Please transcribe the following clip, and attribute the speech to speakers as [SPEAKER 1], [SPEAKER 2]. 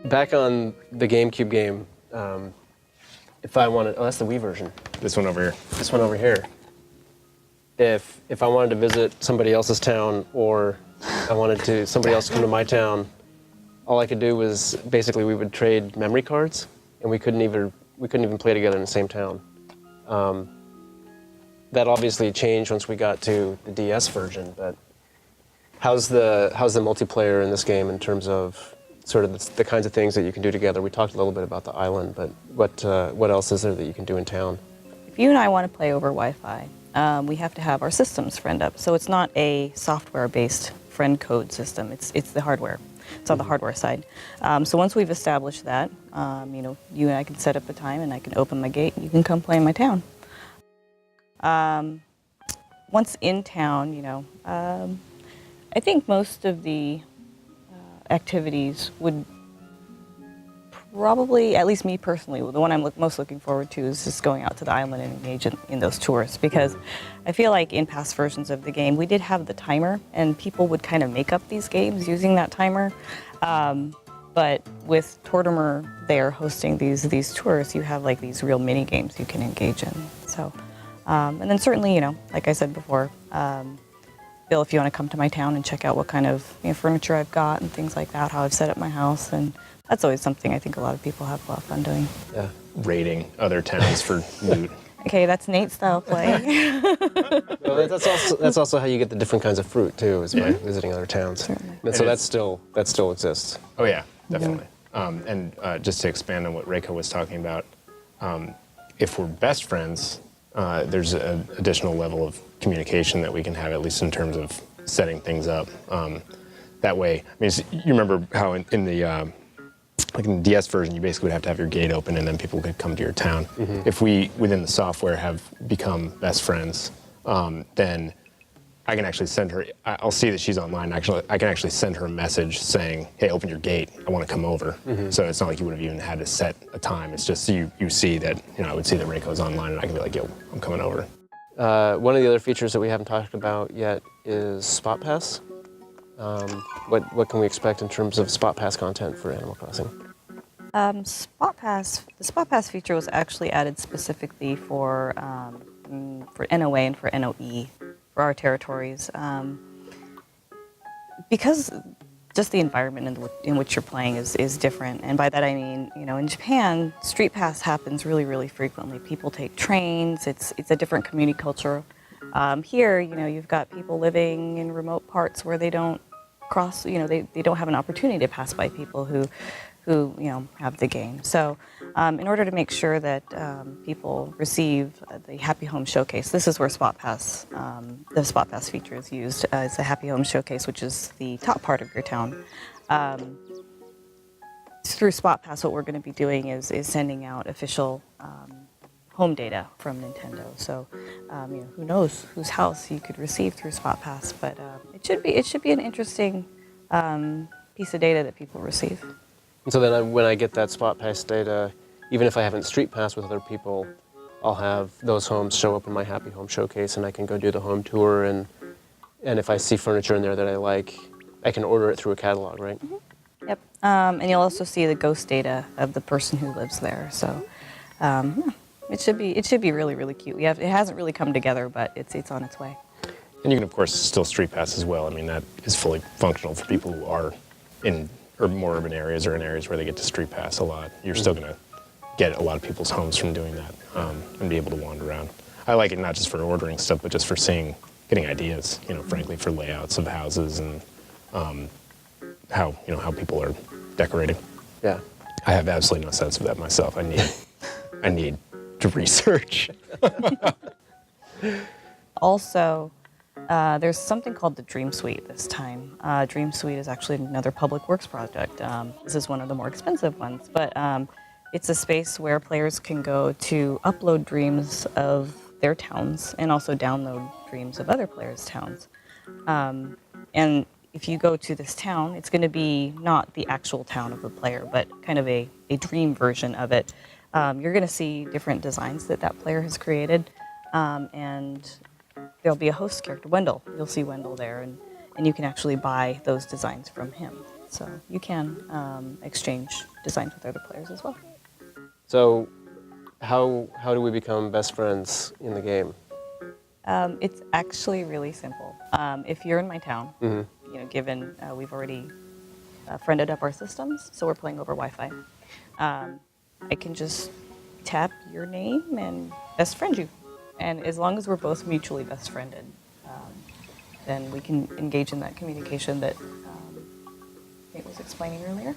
[SPEAKER 1] Back on the GameCube game, if I wanted, oh, that's the Wii version.
[SPEAKER 2] This one over here.
[SPEAKER 1] This one over here. If I wanted to visit somebody else's town, or I wanted to somebody else come to my town, all I could do was basically we would trade memory cards, and we couldn't even play together in the same town. That obviously changed once we got to the DS version. But how's the multiplayer in this game in terms of sort of the kinds of things that you can do together? We talked a little bit about the island, but what else is there that you can do in town?
[SPEAKER 3] If you and I want to play over Wi-Fi, we have to have our systems friend up. So it's not a software-based friend code system. It's the hardware. It's on the hardware side. So once we've established that, you and I can set up a time, and I can open my gate, and you can come play in my town. Once in town, I think most of the activities would probably, at least me personally, the one I'm most looking forward to is just going out to the island and engage in those tours, because I feel like in past versions of the game we did have the timer, and people would kind of make up these games using that timer. But with Tortimer there hosting these tours, you have like these real mini games you can engage in. So, and then certainly, like I said before, Bill, if you want to come to my town and check out what kind of furniture I've got and things like that, how I've set up my house, and that's always something I think a lot of people have a lot of fun doing.
[SPEAKER 1] Yeah,
[SPEAKER 2] Raiding other towns for loot.
[SPEAKER 3] Okay, that's Nate's style play.
[SPEAKER 1] Well, that's also how you get the different kinds of fruit too, is by visiting other towns.
[SPEAKER 3] Certainly.
[SPEAKER 1] And so that still exists.
[SPEAKER 2] Oh yeah, definitely. And just to expand on what Reiko was talking about, if we're best friends, there's an additional level of communication that we can have, at least in terms of setting things up. That way, I mean, you remember how in the like in the DS version, you basically would have to have your gate open, and then people could come to your town. If we, within the software, have become best friends, then I can actually send her, I'll see that she's online. Actually, I can actually send her a message saying, hey, open your gate, I want to come over. So it's not like you would have even had to set a time. It's just you see that, I would see that Reiko's online, and I can be like, yo, I'm coming over.
[SPEAKER 1] One of the other features that we haven't talked about yet is Spot Pass. What can we expect in terms of Spot Pass content for Animal Crossing?
[SPEAKER 3] The Spot Pass feature was actually added specifically for NOA and for NOE, for our territories, because just the environment in which you're playing is different. And by that I mean, in Japan, Street Pass happens really, really frequently. People take trains. It's a different community culture. Here, you've got people living in remote parts where they don't cross, they don't have an opportunity to pass by people who have the game. So in order to make sure that people receive the Happy Home Showcase, this is where Spot Pass, the Spot Pass feature is used. It's a Happy Home Showcase, which is the top part of your town. Through Spot Pass, what we're going to be doing is sending out official home data from Nintendo. So, who knows whose house you could receive through Spot Pass, but it should be an interesting piece of data that people receive.
[SPEAKER 1] And so then when I get that Spot Pass data, even if I haven't Street Pass with other people, I'll have those homes show up in my Happy Home Showcase, and I can go do the home tour, and if I see furniture in there that I like, I can order it through a catalog, right?
[SPEAKER 3] Yep. And you'll also see the ghost data of the person who lives there. So it should be really, really cute. It hasn't really come together, but it's on its way.
[SPEAKER 2] And you can, of course, still Street Pass as well. I mean, that is fully functional for people who are in more urban areas or in areas where they get to Street Pass a lot. You're still going to get a lot of people's homes from doing that and be able to wander around. I like it not just for ordering stuff, but just for getting ideas, frankly, for layouts of houses and how people are decorating.
[SPEAKER 1] Yeah.
[SPEAKER 2] I have absolutely no sense of that myself. I need to research.
[SPEAKER 3] Also, there's something called the Dream Suite this time. Dream Suite is actually another public works project. This is one of the more expensive ones, but it's a space where players can go to upload dreams of their towns and also download dreams of other players' towns. And if you go to this town, it's going to be not the actual town of the player, but kind of a dream version of it. You're going to see different designs that player has created, and there'll be a host character, Wendell. You'll see Wendell there, and you can actually buy those designs from him. So you can exchange designs with other players as well.
[SPEAKER 1] So, how do we become best friends in the game?
[SPEAKER 3] It's actually really simple. If you're in my town, you know, given we've already friended up our systems, so we're playing over Wi-Fi, I can just tap your name and best friend you. And as long as we're both mutually best friended, then we can engage in that communication that Nate was explaining earlier.